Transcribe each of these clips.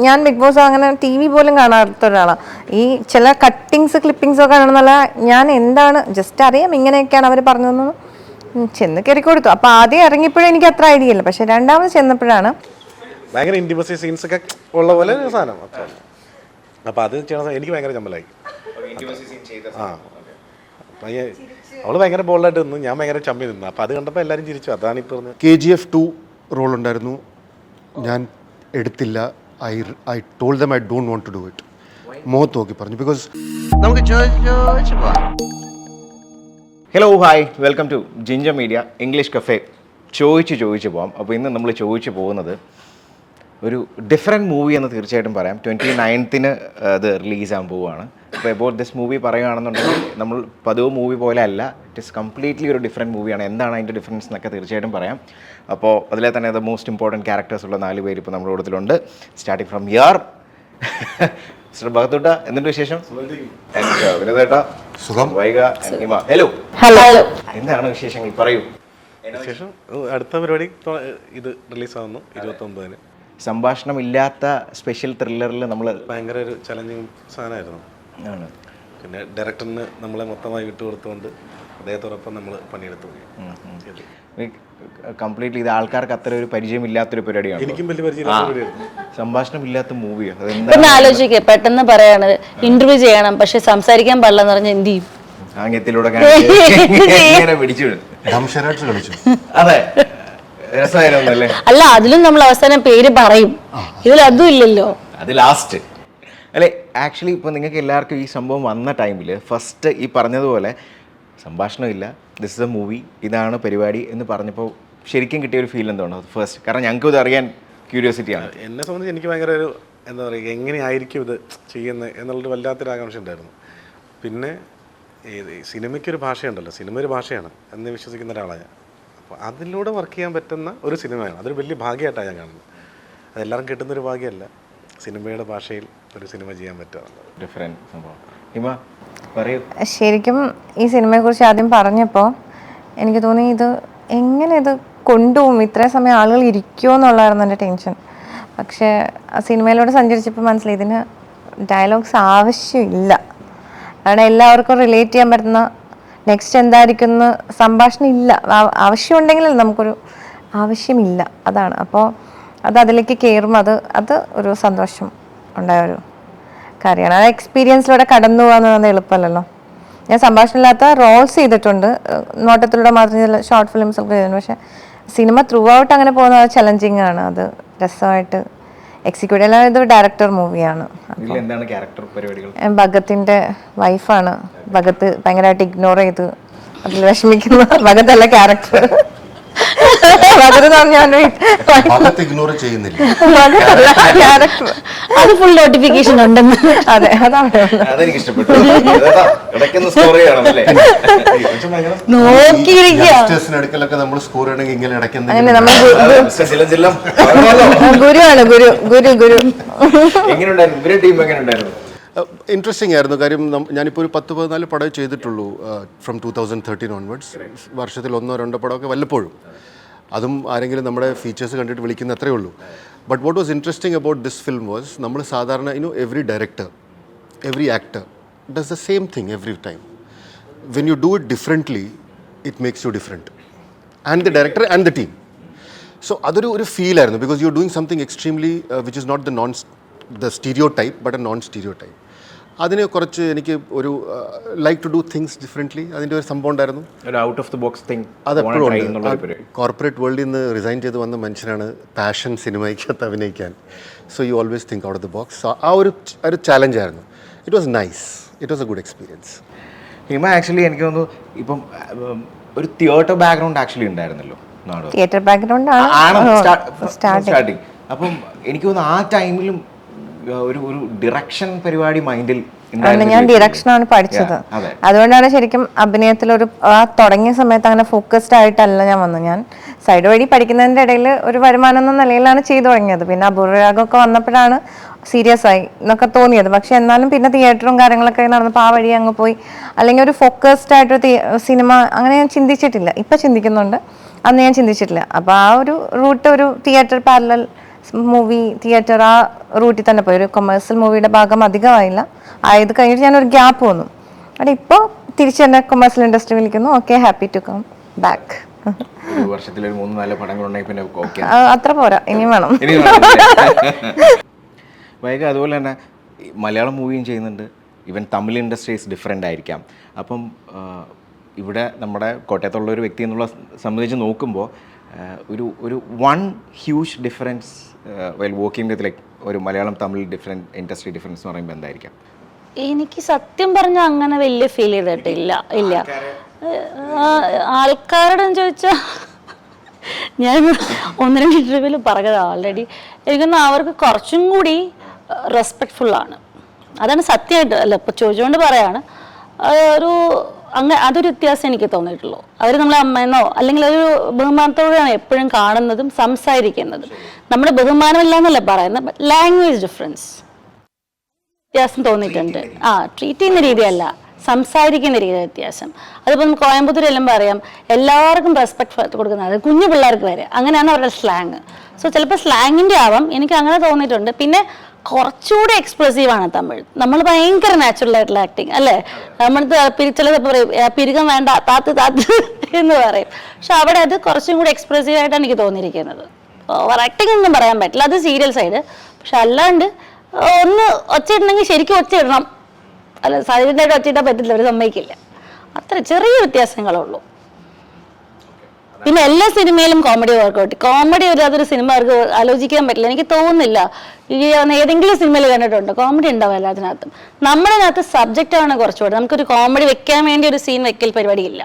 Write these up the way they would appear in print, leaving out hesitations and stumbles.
ഞാൻ big boss അങ്ങനെ TV പോലും കാണാത്ത ഒരാളാണ്. ഈ ചില കട്ടിങ്സ് ക്ലിപ്പിങ്സ് ഒക്കെ കാണുന്നല്ല, ഞാൻ എന്താണ് ജസ്റ്റ് അറിയാം ഇങ്ങനെയൊക്കെയാണ് അവർ പറഞ്ഞതെന്ന് ചെന്ന് കയറി കൊടുത്തു. അപ്പോൾ ആദ്യം ഇറങ്ങിയപ്പോഴും എനിക്ക് അത്ര ഐഡിയ ഇല്ല, പക്ഷെ രണ്ടാമത് ചെന്നപ്പോഴാണ് ഭയങ്കര ഇൻറ്റിമസി സീൻസ് ഒക്കെ ഉള്ള പോലെ ഒരു സാധനം. അപ്പോൾ അത് ചെയ്യണ എനിക്ക് ഭയങ്കര ചമ്മലായി. അവള് ഭയങ്കര ബോൾഡായിട്ട് നിന്നു, ഞാൻ ഭയങ്കര ചമ്മി നിന്നു. അപ്പോൾ അത് കണ്ടപ്പോൾ എല്ലാവരും ചിരിച്ചു. അതാണ് ഇപ്പോൾ KGF 2 റോൾ ഉണ്ടായിരുന്നു, ഞാൻ എടുത്തില്ല. I told them I don't want to do it. മുഖത്ത് നോക്കി പറഞ്ഞു. Because hello hi, welcome to Ginger Media English Cafe. ചോദിച്ചു പോകാം. അപ്പോൾ ഇന്ന് നമ്മൾ ചോദിച്ചു പോകുന്നത് ഒരു ഡിഫറെൻറ്റ് മൂവി എന്ന് തീർച്ചയായിട്ടും പറയാം. 29th അത് റിലീസാകാൻ പോവുകയാണ്. അപ്പോൾ അബൌട്ട് ദിസ് മൂവി പറയുകയാണെന്നുണ്ടെങ്കിൽ നമ്മൾ പതിവ് മൂവി പോലെ അല്ല, ഇറ്റ് ഈസ് കംപ്ലീറ്റ്ലി ഒരു ഡിഫറെൻറ്റ് മൂവിയാണ്. എന്താണ് അതിൻ്റെ ഡിഫറൻസ് എന്നൊക്കെ തീർച്ചയായിട്ടും പറയാം. അപ്പോൾ അതിലെ തന്നെ ദ മോസ്റ്റ് ഇമ്പോർട്ടൻറ്റ് ക്യാരക്ടേഴ്സ് ഉള്ള 4 പേര് ഇപ്പോൾ നമ്മുടെ കൂട്ടത്തിലുണ്ട്. സ്റ്റാർട്ടിങ് ഫ്രം ഹിയർ മിസ്റ്റർ ഭഗത്തൂട്ട, എന്തുണ്ട് വിശേഷം? വിനോദേട്ടാ, സുഖം. വൈഗ, ഹലോ. എന്താണ് വിശേഷങ്ങൾ, പറയൂ. ശേഷം അടുത്ത പരിപാടി ഇത് റിലീസാവുന്നു 29-ന്. സംഭാഷണമില്ലാത്ത സ്പെഷ്യൽ ത്രില്ലറിൽ നമ്മൾ ഭയങ്കര ഒരു ചലഞ്ചിങ് സാധനമായിരുന്നു. ആണ്. പിന്നെ ഡയറക്ടറിന് നമ്മളെ മൊത്തമായി വിട്ടുകൊടുത്തുകൊണ്ട് അദ്ദേഹത്തോടൊപ്പം നമ്മൾ പണിയെടുത്തു. കംപ്ലീറ്റ്ലി ഇത് ആൾക്കാർക്ക് അത്ര ഒരു പരിചയമില്ലാത്തൊരു പരിപാടിയാണ്. എനിക്കും വലിയ പരിചയമില്ലാത്ത സംഭാഷണമില്ലാത്ത മൂവിയോ? പിന്നെ ആലോചിക്കുക, പെട്ടെന്ന് പറയാണ് ഇന്റർവ്യൂ ചെയ്യണം പക്ഷെ സംസാരിക്കാൻ പാടില്ലെന്ന് പറഞ്ഞാൽ എന്ത് ചെയ്യും? ആംഗ്യത്തിലൂടെ പിടിച്ചു. അതെ, രസമായിരുന്നല്ലേ? അല്ല, അതിലും നമ്മൾ അവസാനം പേര് പറയും, ഇതിൽ അതും ഇല്ലല്ലോ. അത് ലാസ്റ്റ് അല്ലേ? ആക്ച്വലി ഇപ്പോൾ നിങ്ങൾക്ക് എല്ലാവർക്കും ഈ സംഭവം വന്ന ടൈമിൽ ഫസ്റ്റ് ഈ പറഞ്ഞതുപോലെ സംഭാഷണമില്ല, ദിസ് ഇസ് എ മൂവി, ഇതാണ് പരിപാടി എന്ന് പറഞ്ഞപ്പോൾ ശരിക്കും കിട്ടിയ ഒരു ഫീൽ എന്താണ് ഫസ്റ്റ്? കാരണം ഞങ്ങൾക്ക് ഇത് അറിയാൻ ക്യൂരിയോസിറ്റിയാണ്. എന്നെ സംബന്ധിച്ച് എനിക്ക് ഭയങ്കര ഒരു എന്താ പറയുക, എങ്ങനെയായിരിക്കും ഇത് ചെയ്യുന്നത് എന്നുള്ളൊരു വല്ലാത്തൊരു ആകാംക്ഷ ഉണ്ടായിരുന്നു. പിന്നെ സിനിമയ്ക്കൊരു ഭാഷയുണ്ടല്ലോ, സിനിമ ഒരു ഭാഷയാണ് എന്ന് വിശ്വസിക്കുന്ന ഒരാളാണ് ഞാൻ. അപ്പോൾ അതിലൂടെ വർക്ക് ചെയ്യാൻ പറ്റുന്ന ഒരു സിനിമയാണ്, അതൊരു വലിയ ഭാഗ്യമായിട്ടാണ് ഞാൻ കാണുന്നത്. അതെല്ലാവരും കിട്ടുന്നൊരു ഭാഗ്യമല്ല, സിനിമയുടെ ഭാഷയിൽ ഒരു സിനിമ ചെയ്യാൻ പറ്റുക. ഡിഫറെൻറ്റ് സംഭവം. ശരിക്കും ഈ സിനിമയെക്കുറിച്ച് ആദ്യം പറഞ്ഞപ്പോൾ എനിക്ക് തോന്നി ഇത് എങ്ങനെ ഇത് കൊണ്ടുപോകും, ഇത്രയും സമയം ആളുകൾ ഇരിക്കുമോ എന്നുള്ളതായിരുന്നു എൻ്റെ ടെൻഷൻ. പക്ഷേ ആ സിനിമയിലൂടെ സഞ്ചരിച്ചപ്പോൾ മനസ്സിലായി ഇതിന് ഡയലോഗ്സ് ആവശ്യമില്ല. കാരണം എല്ലാവർക്കും റിലേറ്റ് ചെയ്യാൻ പറ്റുന്ന നെക്സ്റ്റ് എന്തായിരിക്കും സംഭാഷണം ഇല്ല. ആവശ്യമുണ്ടെങ്കിൽ നമുക്കൊരു ആവശ്യമില്ല, അതാണ്. അപ്പോൾ അതിലേക്ക് കയറുമ്പോൾ അത് ഒരു സന്തോഷം ഉണ്ടായ ഒരു കാര്യമാണ്. ആ എക്സ്പീരിയൻസിലൂടെ കടന്നു പോകാന്ന് പറഞ്ഞാൽ എളുപ്പമല്ലല്ലോ. ഞാൻ സംഭാഷണമില്ലാത്ത റോൾസ് ചെയ്തിട്ടുണ്ട്, നോട്ടത്തിലൂടെ മാത്രം ചില ഷോർട്ട് ഫിലിംസ് ഒക്കെ ചെയ്തിട്ടുണ്ട്. പക്ഷേ സിനിമ ത്രൂ ഔട്ട് അങ്ങനെ പോകുന്നത് ചലഞ്ചിങ് ആണ്, അത് രസമായിട്ട് എക്സിക്യൂട്ട് ചെയ്യാൻ. ഇത് ഡയറക്ടർ മൂവിയാണ്. ഭഗത്തിന്റെ വൈഫാണ്. ഭഗത്ത് ഭയങ്കരമായിട്ട് ഇഗ്നോർ ചെയ്ത് അതിൽ വിഷമിക്കുന്ന ഭഗത്തല്ല ക്യാരക്ടർ. അത് ഫുൾ നോട്ടിഫിക്കേഷൻ ഉണ്ടെന്ന്. അതെ, അതാണ്. ഗുരുവാണ്, ഗുരു. ഇൻട്രസ്റ്റിംഗ് ആയിരുന്നു. കാര്യം ഞാനിപ്പോൾ ഒരു 10-14 പടം ചെയ്തിട്ടുള്ളൂ ഫ്രം 2013 ഓൺവേർഡ്സ്. വർഷത്തിൽ 1-2 പടമൊക്കെ വല്ലപ്പോഴും, അതും ആരെങ്കിലും നമ്മുടെ ഫീച്ചേഴ്സ് കണ്ടിട്ട് വിളിക്കുന്ന അത്രയേ ഉള്ളൂ. But what was interesting about this film was, നമ്മൾ സാധാരണ every director, every actor does the same thing every time. When you do it differently it makes you different, and the director and the team. So അതൊരു ഫീലായിരുന്നു, because you are doing something extremely which is not the stereotype but a non stereotype. അതിനെ കുറച്ച് എനിക്ക് ഒരു like to do things differently, അതിൻ്റെ ഒരു സംഭവം ഉണ്ടായിരുന്നു. Out of the box thing അതെപ്പോഴും ഉണ്ട്. കോർപ്പറേറ്റ് വേൾഡിൽ നിന്ന് റിസൈൻ ചെയ്ത് വന്ന മനുഷ്യനാണ് പാഷൻ സിനിമയ്ക്കകത്ത് അഭിനയിക്കാൻ. So you always think out of the box. ആ ഒരു ചാലഞ്ചായിരുന്നു. It was nice, it was a good experience. Hima actually എനിക്ക് തോന്നുന്നു ഇപ്പം ഒരു തിയേറ്റർ ബാക്ക്ഗ്രൗണ്ട് ആക്ച്വലി ഉണ്ടായിരുന്നല്ലോ. തിയേറ്റർ ബാക്ക്ഗ്രൗണ്ട് ആണ് സ്റ്റാർട്ടിങ്. അപ്പം എനിക്ക് തോന്നുന്നു ആ ടൈമിലും ഒരു ഡിറക്ഷൻ പരിപാടി മൈൻഡിൽ. ഞാൻ ഡിറക്ഷനാണ് പഠിച്ചത്, അതുകൊണ്ടാണ് ശരിക്കും അഭിനയത്തിലൊരു തുടങ്ങിയ സമയത്ത് അങ്ങനെ ഫോക്കസ്ഡ് ആയിട്ടല്ല ഞാൻ വന്നത്. ഞാൻ സൈഡ് വഴി പഠിക്കുന്നതിൻ്റെ ഇടയിൽ ഒരു വരുമാനം എന്ന നിലയിലാണ് ചെയ്തു തുടങ്ങിയത്. പിന്നെ അപൂർവരാഗമൊക്കെ വന്നപ്പോഴാണ് സീരിയസ് ആയി എന്നൊക്കെ തോന്നിയത്. പക്ഷെ എന്നാലും പിന്നെ തിയേറ്ററും കാര്യങ്ങളൊക്കെ നടന്നപ്പോൾ ആ വഴി അങ്ങ് പോയി. അല്ലെങ്കിൽ ഒരു ഫോക്കസ്ഡ് ആയിട്ടൊരു സിനിമ അങ്ങനെ ഞാൻ ചിന്തിച്ചിട്ടില്ല. ഇപ്പം ചിന്തിക്കുന്നുണ്ട്, അന്ന് ഞാൻ ചിന്തിച്ചിട്ടില്ല. അപ്പോൾ ആ ഒരു റൂട്ട്, ഒരു തിയേറ്റർ പാരലൽ മൂവി തിയേറ്റർ ആ റൂട്ടിൽ തന്നെ പോയി. ഒരു കൊമേഴ്സ്യൽ മൂവിയുടെ ഭാഗം അധികമായില്ല. ആയത് കഴിഞ്ഞിട്ട് ഞാനൊരു ഗ്യാപ്പ് വന്നു. അവിടെ ഇപ്പോൾ തിരിച്ച് തന്നെ കൊമേഴ്സ്യൽ ഇൻഡസ്ട്രി വിളിക്കുന്നു. Okay, happy to come back. ഒരു വർഷത്തിൽ ഒരു 3-4 പടങ്ങളുണ്ടെങ്കിൽ പിന്നെ ഓക്കെ, അത്ര പോരാ, ഇനിയും വേണം. വൈക അതുപോലെ തന്നെ മലയാളം മൂവിയും ചെയ്യുന്നുണ്ട്. ഈവൻ തമിഴ് ഇൻഡസ്ട്രീസ് ഡിഫറെൻ്റ് ആയിരിക്കാം. അപ്പം ഇവിടെ നമ്മുടെ കോട്ടയത്തുള്ള ഒരു വ്യക്തി എന്നുള്ള സംബന്ധിച്ച് നോക്കുമ്പോൾ ഒരു one huge difference well working with like ഒരു മലയാളം തമിഴ് ഇൻഡസ്ട്രി ഡിഫറൻസ് എന്ന് പറയുമ്പോൾ എന്തായിരിക്കാം? എനിക്ക് സത്യം പറഞ്ഞാൽ അങ്ങനെ വലിയ ഫീൽ ചെയ്തിട്ടില്ല. ഇല്ല, ആൾക്കാരുടെ ചോദിച്ചാൽ ഞാൻ 1-2 ഇന്റർവ്യൂവിൽ പറഞ്ഞത് ഓൾറെഡി. എനിക്കൊന്ന് അവർക്ക് കുറച്ചും കൂടി റെസ്പെക്ട്ഫുള്ളാണ്. അതാണ് സത്യമായിട്ട്, അല്ല ഇപ്പോൾ ചോദിച്ചുകൊണ്ട് പറയാണ്. അതൊരു വ്യത്യാസം എനിക്ക് തോന്നിയിട്ടുള്ളൂ. അവർ നമ്മളെ അമ്മയെന്നോ അല്ലെങ്കിൽ ഒരു ബഹുമാനത്തോടെയാണ് എപ്പോഴും കാണുന്നതും സംസാരിക്കുന്നതും. നമ്മുടെ ബഹുമാനമില്ല എന്നല്ല പറയുന്നത്, ലാംഗ്വേജ് ഡിഫറൻസ് വ്യത്യാസം തോന്നിയിട്ടുണ്ട്. ട്രീറ്റ് ചെയ്യുന്ന രീതിയല്ല, സംസാരിക്കുന്ന രീതി വ്യത്യാസം. അതിപ്പോൾ നമുക്ക് കോയമ്പത്തൂരെല്ലാം പറയാം, എല്ലാവർക്കും റെസ്പെക്ട് കൊടുക്കുന്നത്, കുഞ്ഞു പിള്ളേർക്ക് വരെ അങ്ങനെയാണ് അവരുടെ സ്ലാങ്. സോ ചിലപ്പോൾ സ്ലാങ്ങിൻ്റെ ആവാം, എനിക്ക് അങ്ങനെ തോന്നിയിട്ടുണ്ട്. പിന്നെ കുറച്ചുകൂടി എക്സ്പ്രസീവാണ് തമിഴ്. നമ്മൾ ഭയങ്കര നാച്ചുറൽ ആയിട്ടുള്ള ആക്ടിങ് അല്ലേ. നമ്മൾ ചിലത് പറയും പിരികം വേണ്ട, താത്ത് എന്ന് പറയും. പക്ഷെ അവിടെ അത് കുറച്ചും കൂടി എക്സ്പ്രസീവായിട്ടാണ് എനിക്ക് തോന്നിയിരിക്കുന്നത്. ഓവർ ആക്ടിങ് ഒന്നും പറയാൻ പറ്റില്ല, അത് സീരിയൽ സൈഡ്. പക്ഷെ അല്ലാണ്ട് ഒന്ന് ഒച്ചയിടണമെങ്കിൽ ശരിക്കും ഒച്ചയിടണം, അല്ല സൈലൻ്റായിട്ട് ഒച്ചയിട്ടാൻ പറ്റില്ല, അവർ സമ്മതിക്കില്ല. അത്ര ചെറിയ വ്യത്യാസങ്ങളുള്ളൂ. പിന്നെ എല്ലാ സിനിമയിലും കോമഡി വർക്കൗട്ട്. കോമഡി അതൊരു സിനിമ അവർക്ക് ആലോചിക്കാൻ പറ്റില്ല, എനിക്ക് തോന്നുന്നില്ല. ഈ ഏതെങ്കിലും സിനിമയിൽ കണ്ടിട്ടുണ്ടോ കോമഡി ഉണ്ടാവും എല്ലാത്തിനകത്തും? നമ്മുടെ അകത്ത് സബ്ജക്റ്റാണ് കുറച്ചുകൂടി. നമുക്കൊരു കോമഡി വെക്കാൻ വേണ്ടി ഒരു സീൻ വെക്കൽ പരിപാടിയില്ല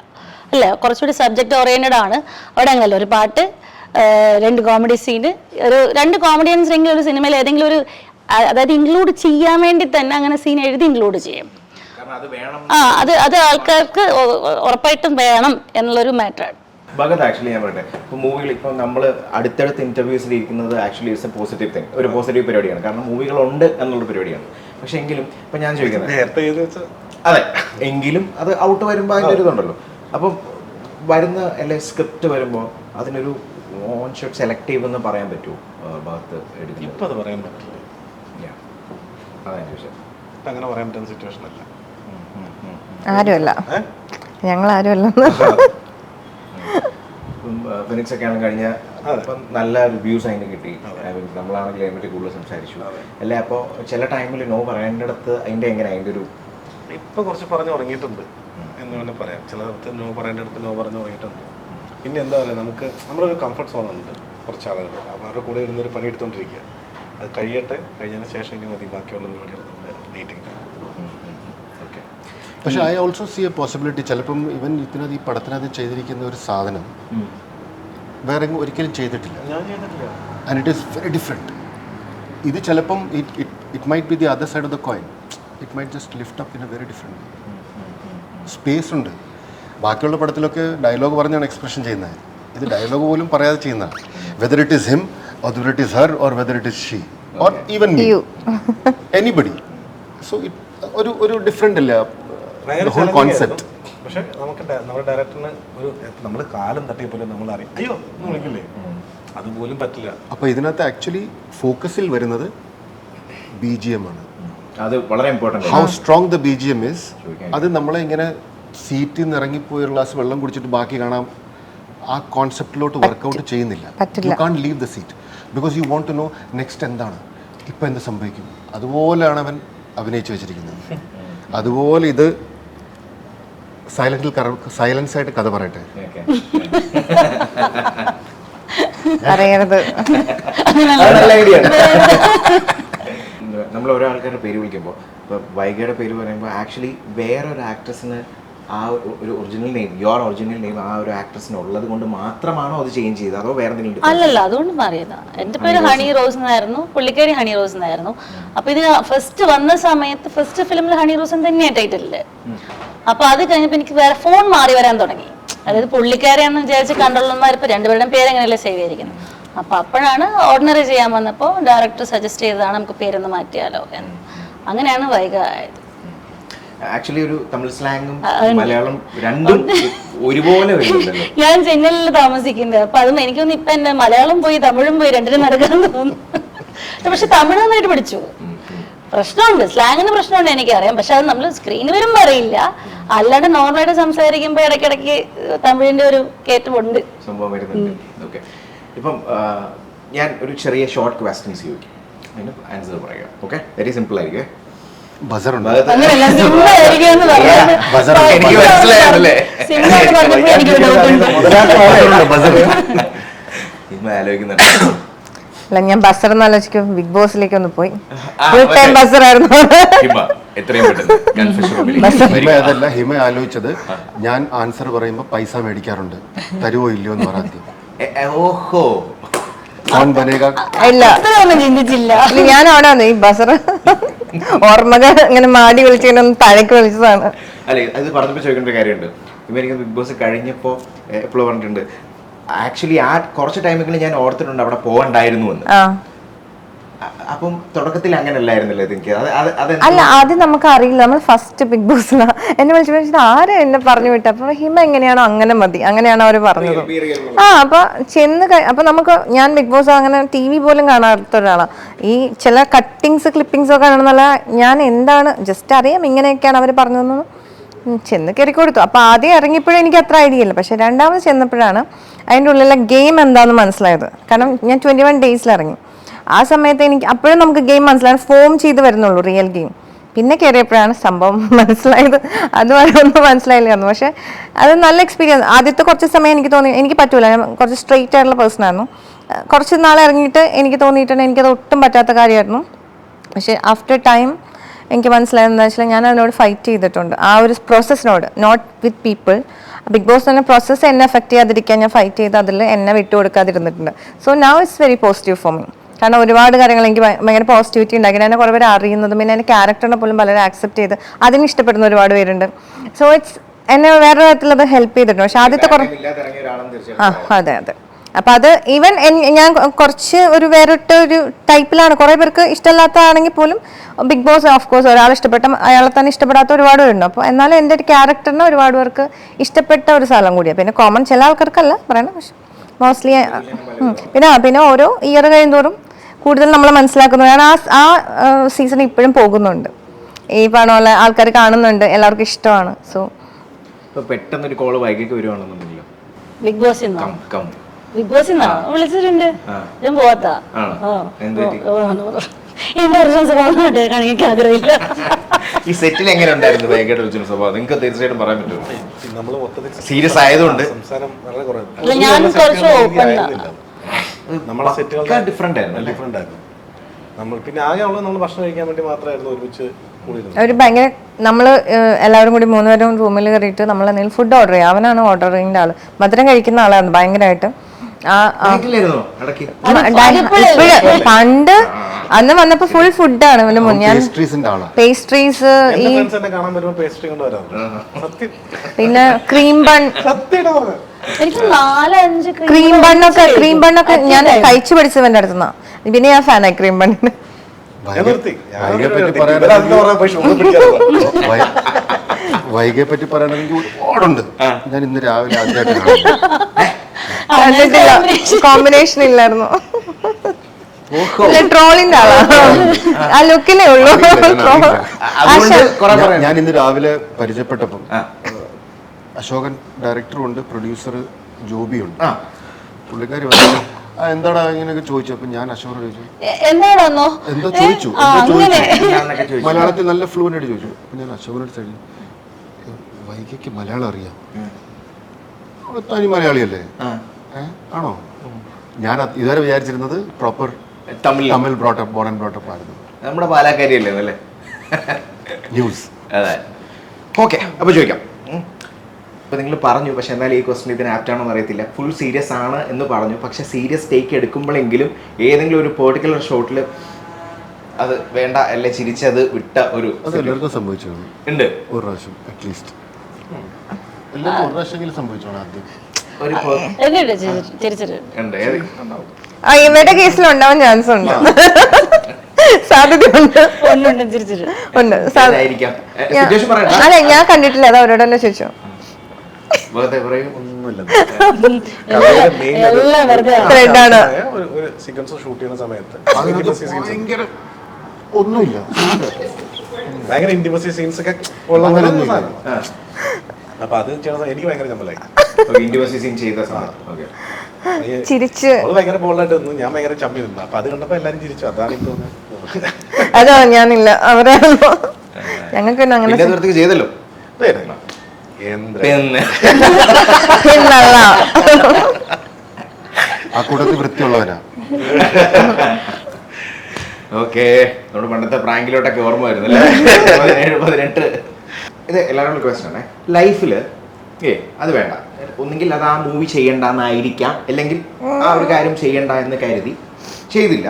അല്ലേ, കുറച്ചുകൂടി സബ്ജക്റ്റ് ഓറിയൻറ്റഡ് ആണ്. അവിടെ അങ്ങനല്ല, ഒരു പാട്ട്, 2 കോമഡി സീന്, ഒരു 2 കോമഡിയൻസ് എങ്കിലും ഒരു സിനിമയിൽ ഏതെങ്കിലും ഒരു, അതായത് ഇൻക്ലൂഡ് ചെയ്യാൻ വേണ്ടി തന്നെ അങ്ങനെ സീൻ എഴുതി ഇൻക്ലൂഡ് ചെയ്യും. അത് ആൾക്കാർക്ക് ഉറപ്പായിട്ടും വേണം എന്നുള്ളൊരു മാറ്ററാണ്. ഭഗത്, ആക്ച്വലി ഞാൻ പറയട്ടെ, ഇപ്പോൾ മൂവികൾ ഇപ്പോൾ നമ്മൾ അടുത്തടുത്ത് ഇൻ്റർവ്യൂസിൽ ഇരിക്കുന്നത് actually it's A positive thing, ഒരു പോസിറ്റീവ് പരിപാടിയാണ്. കാരണം മൂവികളുണ്ട് എന്നുള്ള പരിപാടിയാണ്. പക്ഷേ എങ്കിലും ഇപ്പം ഞാൻ ചോദിക്കുന്നത് നേരത്തെ അതെ, എങ്കിലും അത് ഔട്ട് വരുമ്പോൾ അതിൻ്റെ ഒരു ഇതുണ്ടല്ലോ. അപ്പം വരുന്ന അല്ലെ സ്ക്രിപ്റ്റ് വരുമ്പോൾ അതിനൊരു ഓൺ ഷോട്ട് സെലക്റ്റീവ് എന്ന് പറയാൻ പറ്റുമോ ഭാഗത്ത് എടുക്കുന്നത്? ഇപ്പം അത് പറയാൻ പറ്റില്ല. അതാണ് ചോദിച്ചത്. ഇപ്പം അങ്ങനെ പറയാൻ പറ്റുന്ന സിറ്റുവേഷൻ അല്ല. ആരുമല്ല, ഞങ്ങൾ ആരുമല്ല. ഫിനിക്സ് ഒക്കെ ആണ് കഴിഞ്ഞ അപ്പം നല്ല റിവ്യൂസ് അതിന് കിട്ടി. നമ്മളാണെങ്കിൽ അതിനെപ്പറ്റി കൂടുതൽ സംസാരിച്ചു അല്ലേ. അപ്പോൾ ചില ടൈമിൽ നോ പറയേണ്ടിടത്ത് അതിൻ്റെ എങ്ങനെ അതിൻ്റെ ഒരു ഇപ്പം കുറച്ച് പറഞ്ഞു തുടങ്ങിയിട്ടുണ്ട് എന്ന് വേണമെങ്കിൽ പറയാം. ചിലർക്ക് നോ പറയേണ്ടിടത്ത് നോ പറഞ്ഞു തുടങ്ങിയിട്ടുണ്ട്. പിന്നെ എന്താ പറയുക, നമ്മളൊരു കംഫർട്ട് സോൺ ഉണ്ട് കുറച്ച് ആളുകൾ. അപ്പോൾ അവരുടെ കൂടെ ഇരുന്നൊരു പണി എടുത്തുകൊണ്ടിരിക്കുക. അത് കഴിഞ്ഞതിന് ശേഷം ഇനി മതി ബാക്കിയുള്ള മീറ്റിംഗ്. ഓക്കെ. പക്ഷേ I also C A possibility. ചിലപ്പം ഇവൻ ഇതിനകത്ത് ഈ പടത്തിനകത്ത് ചെയ്തിരിക്കുന്ന ഒരു സാധനം വേറെ ഒരിക്കലും ചെയ്തിട്ടില്ല. ഞാൻ ചെയ്തിട്ടില്ല. And it is very different. ഇത് ചിലപ്പം it might be the other side of the coin. It might just lift up in A very different space ഉണ്ട്. ബാക്കിയുള്ള പടത്തിലൊക്കെ ഡയലോഗ് പറഞ്ഞാണ് എക്സ്പ്രഷൻ ചെയ്യുന്നത്. ഇത് ഡയലോഗ് പോലും പറയാതെ ചെയ്യുന്നതാണ്. Whether it is him or whether it is her or whether it is she or even me, anybody. So ഒരു different അല്ല ഹോൾ കോൺസെപ്റ്റ്. പക്ഷെ നമ്മുടെ ഡയറക്ടറിന് നമ്മൾ കാലം തട്ടിയപ്പോലെ നമ്മൾ അറിയാം, അയ്യോ എന്ന് വിളിക്കില്ലേ, അതുപോലും പറ്റില്ല. അപ്പോൾ ഇതിനകത്ത് ആക്ച്വലി ഫോക്കസിൽ വരുന്നത് BGM ആണ്. അത് വളരെ important. How strong the BGM is. അത് നമ്മളെ ഇങ്ങനെ സീറ്റിൽ നിന്ന് ഇറങ്ങിപ്പോയി ഒരു ഗ്ലാസ് വെള്ളം കുടിച്ചിട്ട് ബാക്കി കാണാം, ആ കോൺസെപ്റ്റിലോട്ട് വർക്കൗട്ട് ചെയ്യുന്നില്ല. You can leave the seat because you want to know next എന്താണ്, ഇപ്പം എന്ത് സംഭവിക്കും. അതുപോലെയാണ് അവൻ അഭിനയിച്ച് വെച്ചിരിക്കുന്നത്. അതുപോലെ ഇത് സൈലൻസ് ആയിട്ട് കഥ പറയട്ടെ. അറിയരുത്. നമ്മൾ ഓരോ ആൾക്കാരുടെ പേര് വിളിക്കുമ്പോൾ ഇപ്പോൾ വൈഗയുടെ പേര് പറയുമ്പോൾ ആക്ച്വലി വേറൊരു ആക്ട്രസിന് ആ ഒരു original name, your original name ആ ഒരു ആക്ട്രസിന് ഉള്ളത് കൊണ്ട് മാത്രമാണോ അത് ചേഞ്ച് ചെയ്തത്, അതോ വേറെ എന്തെങ്കിലും? അല്ലല്ല, അതുകൊണ്ട് മാറിയതാണ്. എൻ്റെ പേര് ഹണി റോസ് എന്നായിരുന്നു, പുള്ളിക്കാരി ഹണി റോസ് എന്നായിരുന്നു. അപ്പൊ ഇത് ഫസ്റ്റ് വന്ന സമയത്ത് ഫസ്റ്റ് ഫിലിമിൽ ഹണി റോസ് തന്നെയാണ് ടൈറ്റില്. അപ്പൊ അത് കഴിഞ്ഞപ്പോൾ എനിക്ക് വേറെ ഫോൺ മാറി വരാൻ തുടങ്ങി. അതായത് പുള്ളിക്കാരിയാണെന്ന് വിചാരിച്ച് കണ്ടുള്ളവന്മാർ ഇപ്പൊ രണ്ടുപേരുടെയും പേര് എങ്ങനെയല്ലേ സേവ് ചെയ്തിരിക്കുന്നത്. അപ്പൊ അപ്പോഴാണ് ഓർഡിനറി ചെയ്യാൻ വന്നപ്പോൾ ഡയറക്ടർ സജസ്റ്റ് ചെയ്തതാണ് നമുക്ക് പേരൊന്ന് മാറ്റിയാലോ എന്ന്. അങ്ങനെയാണ് വൈഗ ആയത്. ആക്ച്വലി ഒരു തമിഴ് സ്ലാങ്ങും മലയാളം രണ്ടും ഒരുപോലെ വരുന്നുണ്ടല്ലോ. ഞാൻ ചെന്നൈയിൽ താമസിക്കുന്നത്, അപ്പൊ അതും എനിക്കൊന്നും ഇപ്പൊ എന്റെ മലയാളം പോയി തമിഴും പോയി രണ്ടിനും നടക്കാൻ തോന്നുന്നു. പക്ഷെ തമിഴ് നന്നായിട്ട് പഠിച്ചു. പ്രശ്നമുണ്ട്, സ്ലാങ്ങിന് പ്രശ്നമുണ്ട് എനിക്കറിയാം, പക്ഷെ അത് നമ്മൾ സ്ക്രീനിൽ വരുമ്പോൾ അറിയില്ല. അല്ലാണ്ട് നോർമലായിട്ട് സംസാരിക്കുമ്പോ ഇടയ്ക്കിടയ്ക്ക് തമിഴിന്റെ ഒരു കയറ്റമുണ്ട്, സംഭവം വരുന്നുണ്ട്. ഓക്കെ, ഇപ്പം ഞാൻ ഒരു ചെറിയ ഷോർട്ട് ക്വസ്റ്റ്യൻസ് ചോദിക്കും, അതിന് ആൻസർ പറയാം. ഓക്കെ, വെരി സിമ്പിൾ ആയിരിക്കും. ബസറുണ്ട്. അങ്ങനെയല്ല, സിമ്പിൾ ആയിരിക്കും എന്ന് പറഞ്ഞത്. എനിക്ക് മനസ്സിലായല്ലേ? സിമ്പിൾ ആയിട്ട് പറഞ്ഞപ്പോൾ എനിക്ക് ഡൗട്ട് ഉണ്ട്. ആലോചിക്കുന്നുണ്ട്. അല്ല, ഞാൻ ബസർ എന്ന് ആലോചിക്കും, ബിഗ് ബോസിലേക്ക് ഒന്ന് പോയി ഫുൾ ടൈം ബസർ ആയിരുന്നു. എത്രയും പെട്ടെന്ന് ഹിമ അതല്ല, ഹിമ ആലോചിച്ചത് ഞാൻ ആൻസർ പറയുമ്പോൾ പൈസ മേടിക്കാറുണ്ട്, തരുവോ ഇല്ലയോ എന്ന് പറയാം. ഓഹോ, ഇല്ല, അത്രയൊന്നും ചിന്തിച്ചില്ല. ഞാൻ അവിടെ വന്നു ഈ ബസർ ഓർമ്മകൾ ഇങ്ങനെ മാടി വിളിച്ചിങ്ങനെ ഒന്ന് താഴേക്ക് വിളിച്ചതാണ്. അല്ലെ, അത് പറഞ്ഞപ്പോ ചോദിക്കേണ്ട ഒരു കാര്യമുണ്ട്. ഇപ്പൊ എനിക്ക് ബിഗ് ബോസ് കഴിഞ്ഞപ്പോ എപ്പോഴും പറഞ്ഞിട്ടുണ്ട്, ആക്ച്വലി ആ കുറച്ച് ടൈമെങ്കിലും ഞാൻ ഓർത്തിട്ടുണ്ട് അവിടെ പോകണ്ടായിരുന്നു എന്ന്. അപ്പം തുടക്കത്തിൽ അങ്ങനെ അല്ലായിരുന്നല്ലോ എനിക്ക്. അല്ല, ആദ്യം നമുക്ക് അറിയില്ല, നമ്മൾ ഫസ്റ്റ് ബിഗ് ബോസിലാ എന്നെ വിളിച്ചു ആരും എന്നെ പറഞ്ഞു വിട്ടു. അപ്പൊ ഹിമ എങ്ങനെയാണോ അങ്ങനെ മതി, അങ്ങനെയാണോ അവര് പറഞ്ഞത്. അപ്പൊ അപ്പൊ നമുക്ക്, ഞാൻ ബിഗ് ബോസ് അങ്ങനെ TV പോലും കാണാത്ത ഒരാളാണ്. ഈ ചില ക്ലിപ്പിങ്സ് ഒക്കെ കാണുന്നല്ല, ഞാൻ എന്താണ് ജസ്റ്റ് അറിയാം ഇങ്ങനെയൊക്കെയാണ് അവർ പറഞ്ഞതെന്ന് ചെന്ന് കയറി കൊടുത്തു. അപ്പൊ ആദ്യം ഇറങ്ങിയപ്പോഴും എനിക്ക് അത്ര ഐഡിയ ഇല്ല. പക്ഷെ രണ്ടാമത് ചെന്നപ്പോഴാണ് അതിൻ്റെ ഉള്ളിലെ ഗെയിം എന്താണെന്ന് മനസ്സിലായത്. കാരണം ഞാൻ 21 ഡേയ്സിൽ ഇറങ്ങി. ആ സമയത്ത് എനിക്ക് അപ്പോഴും നമുക്ക് ഗെയിം മനസ്സിലായി, ഫോം ചെയ്ത് വരുന്നുള്ളൂ റിയൽ ഗെയിം. പിന്നെ കയറിയപ്പോഴാണ് സംഭവം മനസ്സിലായത്. അതുവരെ ഒന്നും മനസ്സിലായില്ലായിരുന്നു. പക്ഷെ അത് നല്ല എക്സ്പീരിയൻസ്. ആദ്യത്തെ കുറച്ച് സമയം എനിക്ക് തോന്നി എനിക്ക് പറ്റൂല, ഞാൻ കുറച്ച് സ്ട്രെയിറ്റ് ആയിട്ടുള്ള പേഴ്സൺ ആയിരുന്നു. കുറച്ച് നാൾ ഇറങ്ങിയിട്ട് എനിക്ക് തോന്നിയിട്ടുണ്ട് എനിക്കത് ഒട്ടും പറ്റാത്ത കാര്യമായിരുന്നു. പക്ഷേ ആഫ്റ്റർ ടൈം എനിക്ക് മനസ്സിലായതെന്ന് വെച്ചാൽ ഞാൻ അതിനോട് ഫൈറ്റ് ചെയ്തിട്ടുണ്ട്, ആ ഒരു പ്രോസസ്സിനോട്, not with people. Bigg Boss തന്നെ പ്രോസസ്സ് എന്നെ എഫക്ട് ചെയ്യാതിരിക്കാൻ ഞാൻ ഫൈറ്റ് ചെയ്ത് അതിൽ എന്നെ വിട്ടുകൊടുക്കാതിരുന്നിട്ടുണ്ട്. So now it's very positive for me. കാരണം ഒരുപാട് കാര്യങ്ങൾ എനിക്ക് ഭയങ്കര പോസിറ്റിവിറ്റി ഉണ്ടാക്കി. എന്നെ കുറേ പേര് അറിയുന്നതും പിന്നെ എൻ്റെ ക്യാരക്ടറിനെ പോലും പലരും ആക്സെപ്റ്റ് ചെയ്ത് അതിന് ഇഷ്ടപ്പെടുന്ന ഒരുപാട് പേരുണ്ട്. സോ ഇറ്റ്സ് എന്നെ വേറെ തരത്തിൽ അത് ഹെൽപ്പ് ചെയ്തിട്ടുണ്ട്. പക്ഷെ ആദ്യത്തെ അതെ അതെ. അപ്പം അത് ഈവൻ ഞാൻ കുറച്ച് ഒരു വേറിട്ട ഒരു ടൈപ്പിലാണ്. കുറേ പേർക്ക് ഇഷ്ടമില്ലാത്തതാണെങ്കിൽ പോലും ബിഗ് ബോസ് ഓഫ് കോഴ്സ് ഒരാൾ ഇഷ്ടപ്പെട്ട അയാളെ തന്നെ ഇഷ്ടപ്പെടാത്ത ഒരുപാട് പേരുണ്ട്. അപ്പോൾ എന്നാലും എൻ്റെ ഒരു ക്യാരക്ടറിനെ ഒരുപാട് പേർക്ക് ഇഷ്ടപ്പെട്ട ഒരു സ്ഥലം കൂടിയാണ്. പിന്നെ കോമൺ ചില ആൾക്കാർക്കല്ല പറയണം, പക്ഷെ മോസ്റ്റ്ലി പിന്നെ ഓരോ ഇയർ കഴിയുന്തോറും കൂടുതൽ നമ്മൾ മനസ്സിലാക്കുന്നതാണ്. ആ സീസൺ ഇപ്പോഴും പോകുന്നുണ്ട്, ഈ പറഞ്ഞ പോലെ ആൾക്കാർ കാണുന്നുണ്ട്, എല്ലാവർക്കും ഇഷ്ടമാണ്. സോ പെട്ടെന്നൊരു കോള് വൈകിട്ട് വരുവാണെന്നുണ്ടെങ്കിലോ ബിഗ് ബോസിൽ വിളിച്ചിട്ടുണ്ട്, ഞാൻ പോവാത്താ എന്റെ കാണിക്കാൻ ആഗ്രഹമില്ല. ഈ സെറ്റിൽ എങ്ങനെ ഉണ്ടായിരുന്നു വൈകിട്ട് വിളിച്ചൊരു സ്വഭാവം നിങ്ങൾക്ക് തീർച്ചയായിട്ടും പറയാൻ പറ്റുമോ? സീരിയസ് ആയതുകൊണ്ട് ഞാൻ കുറച്ച് ഓപ്പൺ നമ്മളെ സെറ്റുകൾ ഡിഫറെന്റ് ആയിരുന്നു. നമ്മൾ പിന്നെ ആകെ ഉള്ളത് നമ്മൾ ഭക്ഷണം കഴിക്കാൻ വേണ്ടി മാത്രമായിരുന്നു ഒരുമിച്ച് കൂടിയിരുന്നത്. ഒരു ഭയങ്കര നമ്മൾ എല്ലാവരും കൂടി 3 പേരും റൂമിൽ കയറിയിട്ട് നമ്മൾ എന്തെങ്കിലും ഫുഡ് ഓർഡർ ചെയ്യും. അവനാണ് ഓർഡറിൻ്റെ ആള്, മധുരം കഴിക്കുന്ന ആളായിരുന്നു ഭയങ്കരമായിട്ട്. പണ്ട് അന്ന് വന്നപ്പോ ഫുൾ ഫുഡാണ്. ഞാൻ പേസ്ട്രീസ്, ഈ പിന്നെ ക്രീം ബണ്ണൊക്കെ ഞാൻ കഴിച്ചു പഠിച്ചവന്റെ അടുത്തുനിന്നാ. പിന്നെ ഞാൻ ഫാനായി ക്രീം ബണ്ണിന്. വൈകയെ പറ്റി പറയണമെങ്കിൽ ഒരുപാടുണ്ട്. ഞാൻ ഇന്ന് രാവിലെ കോമ്പിനേഷൻ ഇല്ലായിരുന്നു. ട്രോളിന്റെ ആളാണ്, ആ ലുക്കിലേ ഉള്ളൂ. ഞാൻ ഇന്ന് രാവിലെ പരിചയപ്പെട്ടപ്പം അശോകൻ ഡയറക്ടറും ഉണ്ട്, പ്രൊഡ്യൂസർ ജോബിയുണ്ട്. പുള്ളിക്കാരി വന്നു എന്താടാ ഇങ്ങനെയൊക്കെ ചോദിച്ചു. അപ്പൊ ഞാൻ അശോകൻ ചോദിച്ചു എന്താ ചോദിച്ചു മലയാളത്തിൽ നല്ല ഫ്ലുവൻ്റ് ആയിട്ട് ചോദിച്ചു. അപ്പൊ ഞാൻ അശോകനോട് ചോദിച്ചു, വൈകയ്ക്ക് മലയാളം അറിയാം, തനി മലയാളിയല്ലേ? ആണോ? ഞാൻ ഇതുവരെ വിചാരിച്ചിരുന്നത് proper Tamil born and brought up ആയിരുന്നു. നമ്മുടെ പാലക്കാരിയല്ലേ അല്ലേ ന്യൂസ്. അതെ, ഓക്കെ. അപ്പോൾ ചോദിക്കാം. ഇപ്പോൾ നിങ്ങൾ പറഞ്ഞു, പക്ഷെ എന്നാലും ഈ ക്വസ്റ്റ്യൻ ഇതിന് ആപ്റ്റാണോ എന്ന് അറിയത്തില്ല. ഫുൾ സീരിയസ് ആണ് എന്ന് പറഞ്ഞു, പക്ഷെ സീരിയസ് ടേക്ക് എടുക്കുമ്പോഴെങ്കിലും ഏതെങ്കിലും ഒരു പെർട്ടിക്കുലർ ഷോട്ടിൽ അത് വേണ്ട അല്ലെ ചിരിച്ചത് വിട്ട ഒരു എല്ലാവർക്കും സംഭവിച്ചു ഉണ്ട് ഒരു പ്രാവശ്യം അറ്റ്ലീസ്റ്റ്. എല്ലാവർക്കും ഒരു പ്രാവശ്യമെങ്കിലും സംഭവിച്ചോണം ആദ്യം. ഇവരുടെ കേസിൽ ഉണ്ടാവാൻ ചാൻസ് ഉണ്ട്. സാധ്യതയുണ്ട്. ഒന്നുണ്ട് ചിരിച്ചിട്ട്. ഉണ്ട് ഏതായിരിക്കാം? സിറ്റുവേഷൻ പറയണ്ട. അതെ, ഞാൻ കണ്ടിട്ടില്ല, അത് അവരോട് തന്നെ ചോദിച്ചു. വെറുതെ പറയൂ. ഒന്നുമില്ല. എല്ലാം വെറുതെ Thread ആണ്. ഒരു സീക്വൻസ് ഷൂട്ട് ചെയ്യുന്ന സമയത്ത് ഒന്നുമില്ല, ഭയങ്കര ഇന്റിമസി സീൻസ് ഒക്കെ ഉള്ള സാധനം. അപ്പൊ അത് ചെയ്യണ എനിക്ക് ഭയങ്കര ചമ്മലായി. ഇന്റിമസി സീൻ ചെയ്ത സാധനം. ഓക്കെ. ചിരിച്ച് അവള് ഭയങ്കര ബോൾഡായിട്ട് നിന്നു, ഞാൻ ഭയങ്കര ചമ്മി നിന്നു. അപ്പൊ അത് കണ്ടപ്പോ എല്ലാരും ചിരിച്ചു. അതാണ് എനിക്ക് തോന്നുന്നത്. അതോ ഞാനില്ല, അവരാണല്ലോ. ഞങ്ങൾക്ക് പിന്നെ അങ്ങനെ പിന്നെ നിർത്തി ചെയ്തല്ലോ. എന്ത് പിന്നല്ല. ആ കൂട്ടത്തിൽ വൃത്തിയുള്ളവരാ. ഓക്കെ, നമ്മുടെ പണ്ടത്തെ പ്രാങ്കിലോട്ടൊക്കെ ഓർമ്മ വരുന്നു അല്ലേ? 17-18. ഇത് എല്ലാവരും ക്വസ്റ്റൻ ആണേ. ലൈഫിൽ അത് വേണ്ട, ഒന്നുകിൽ അത് ആ മൂവി ചെയ്യണ്ടെന്നായിരിക്കാം, അല്ലെങ്കിൽ ആ ഒരു കാര്യം ചെയ്യണ്ട എന്ന് കരുതി ചെയ്തില്ല.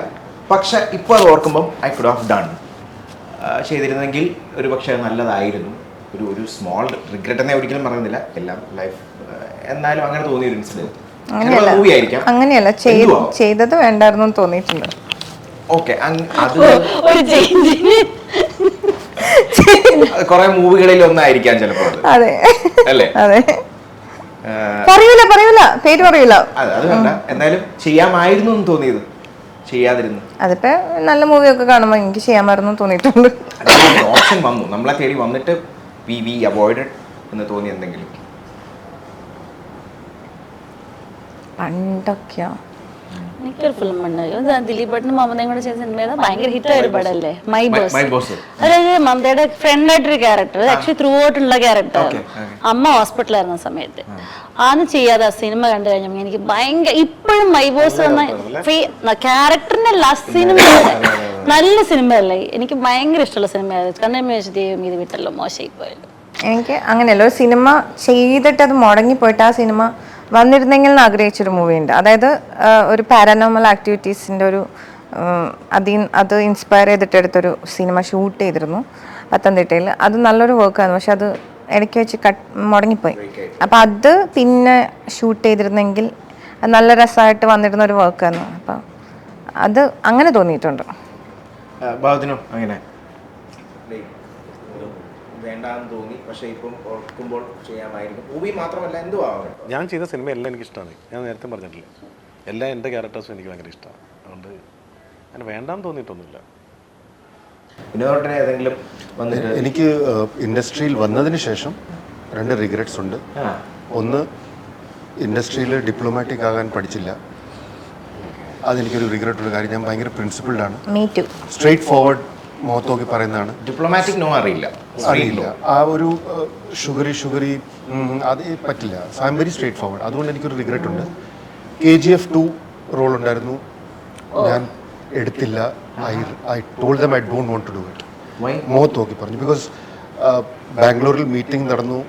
പക്ഷെ ഇപ്പോൾ അത് ഓർക്കുമ്പം ഐ കുഡ് ഹാവ് ഡൺ, ചെയ്തിരുന്നെങ്കിൽ ഒരു പക്ഷേ നല്ലതായിരുന്നു. ഒരു സ്മോൾ റിഗ്രറ്റ് എന്നേ ഒരിക്കലും പറയുന്നില്ല, എല്ലാം ലൈഫ്. എന്നാലും അങ്ങനെ തോന്നിയൊരു ഇൻസിഡന്റ് മൂവി ആയിരിക്കാം. അങ്ങനെയല്ല, ചെയ്തത് വേണ്ടായിരുന്നു തോന്നിയിട്ടുണ്ട്. ഓക്കെ, അത് ഒരു ചേഞ്ചിന് കുറെ മൂവികളിൽ ഒന്നായിരിക്കാം ചിലപ്പോൾ അത്. അതെ അല്ലേ? അതെ. പറയൂല പേര് പറയൂല. അത് വേണ്ട, എന്തായാലും ചെയ്യാമായിരുന്നു എന്ന് തോന്നിയത് ചെയ്യാതിരുന്നു. അതിപ്പോ നല്ല മൂവിയൊക്കെ കാണുമ്പോ എനിക്ക് ചെയ്യാമായിരുന്നു തോന്നിയിട്ടുണ്ട്. ഓപ്ഷൻ വന്നു, നമ്മളെ തേടി വന്നിട്ട് വി അവോയ്ഡഡ് എന്ന് തോന്നി എന്തെങ്കിലും? പണ്ടൊക്കെയോ എനിക്കൊരു ഫിലിം ഉണ്ട്, ദിലീപ് ഭട്ടും മമതയും കൂടെ ചെയ്ത സിനിമ ഭയങ്കര ഹിറ്റായ ഒരു പടല്ലേ, മൈ ബോസ്. അതായത് മമതയുടെ ഫ്രണ്ട് ആയിട്ടൊരു ക്യാരക്ടർ, ആക്ച്വലി ത്രൂ ഔട്ടുള്ള ക്യാരക്ടർ. അമ്മ ഹോസ്പിറ്റലായിരുന്ന സമയത്ത് അന്ന് ചെയ്യാതെ ആ സിനിമ കണ്ടു കഴിഞ്ഞപ്പോൾ എനിക്ക് ഭയങ്കര, ഇപ്പോഴും മൈ ബോസ് എന്ന ക്യാരക്ടറിന്റെ ലാസ്റ്റ് സിനിമ നല്ല സിനിമയല്ലേ, എനിക്ക് ഭയങ്കര ഇഷ്ടമുള്ള സിനിമയായിരുന്നു. കണ്ണമ്മ ദൈവം ഇത് വിട്ടല്ലോ, മോശമായി പോയല്ലോ. എനിക്ക് അങ്ങനെയല്ല, ഒരു സിനിമ ചെയ്തിട്ട് അത് മുടങ്ങിപ്പോയിട്ട് ആ സിനിമ വന്നിരുന്നെങ്കിൽ എന്ന് ആഗ്രഹിച്ചൊരു മൂവിയുണ്ട്. അതായത് ഒരു പാരാനോർമൽ ആക്ടിവിറ്റീസിൻ്റെ ഒരു അത് ഇൻസ്പയർ ചെയ്തിട്ട് എടുത്തൊരു സിനിമ ഷൂട്ട് ചെയ്തിരുന്നു പത്തനംതിട്ടയിൽ. അത് നല്ലൊരു വർക്കായിരുന്നു, പക്ഷെ അത് ഇടയ്ക്ക് വെച്ച് മുടങ്ങിപ്പോയി. അപ്പം അത് പിന്നെ ഷൂട്ട് ചെയ്തിരുന്നെങ്കിൽ അത് നല്ല രസമായിട്ട് വന്നിരുന്ന ഒരു വർക്കായിരുന്നു. അപ്പം അത് അങ്ങനെ തോന്നിയിട്ടുണ്ട്. അങ്ങനെ വേണ്ടാന്ന് തോന്നി, പക്ഷേ ഇപ്പം ഓർക്കുമ്പോൾ ചെയ്യാമായിരുന്നു. മൂവി മാത്രമല്ല, എന്തുവാ ഞാൻ ചെയ്ത സിനിമ എല്ലാം എനിക്ക് ഇഷ്ടമാണ്. ഞാൻ നേരത്തെ പറഞ്ഞിട്ടില്ല, എല്ലാ എൻ്റെ ക്യാരക്ടേഴ്സും എനിക്ക് ഭയങ്കര ഇഷ്ടമാണ്. അതുകൊണ്ട് അങ്ങനെ വേണ്ടാന്ന് തോന്നിയിട്ടൊന്നുമില്ല. വിനോദത്തിന് ഏതെങ്കിലും വന്നിട്ട്? എനിക്ക് ഇൻഡസ്ട്രിയിൽ വന്നതിന് ശേഷം 2 റിഗ്രറ്റ്സ് ഉണ്ട്. ഒന്ന്, ഇൻഡസ്ട്രിയിൽ ഡിപ്ലോമാറ്റിക് ആകാൻ പഠിച്ചില്ല. അതെനിക്കൊരു റിഗ്രറ്റ് ഉള്ള കാര്യം. ഞാൻ ഭയങ്കര പ്രിൻസിപ്പിൾഡാണ്, സ്ട്രെയിറ്റ് ഫോർവേഡ് മുഖത്തോക്കി പറയുന്നതാണ്. ഡിപ്ലോമാറ്റിക് നോ അറിയില്ല. ആ ഒരു ഷുഗറി അത് പറ്റില്ല. I am very straight forward. അതുകൊണ്ട് എനിക്കൊരു റിഗ്രറ്റ് ഉണ്ട്. KGF 2 റോൾ ഉണ്ടായിരുന്നു, ഞാൻ എടുത്തില്ല. I told them I don't want to do it. മുഖത്ത് നോക്കി പറഞ്ഞു. ബിക്കോസ് ബാംഗ്ലൂരിൽ മീറ്റിംഗ് നടന്നു.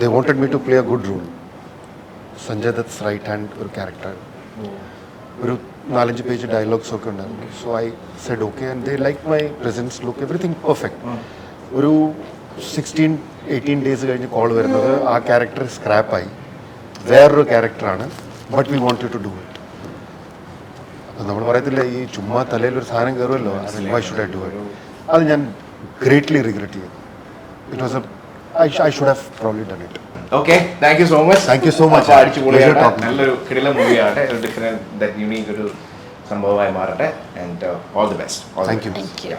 They wanted me to play a good role. Sanjay Dutt right hand ഒരു ക്യാരക്ടർ, ഒരു 4-5 പേജ് ഡയലോഗ്സ് ഒക്കെ ഉണ്ടായിരുന്നു. So I said okay and they like my presence, look, everything perfect. ഒരു 16-18 ഡേയ്സ് കഴിഞ്ഞ് കോൾ വരുന്നത് ആ ക്യാരക്ടർ സ്ക്രാപ്പായി, വേറൊരു ക്യാരക്ടറാണ്, but we want to do it. അപ്പം നമ്മൾ പറയത്തില്ല, ഈ ചുമ്മാ തലയിൽ ഒരു സാധനം കയറുമല്ലോ, why should I do it. അത് ഞാൻ ഗ്രേറ്റ്ലി റിഗ്രറ്റ് ചെയ്തു. It was I should have probably done it. Okay, thank you so much. Thank you so much. നല്ലൊരു കിടിലൻ മൂവിയാകട്ടെ, ഒരു ഡിഫറെന്റ് യൂണീക്ക് ഒരു സംഭവമായി മാറട്ടെ. And all the best. Thank you.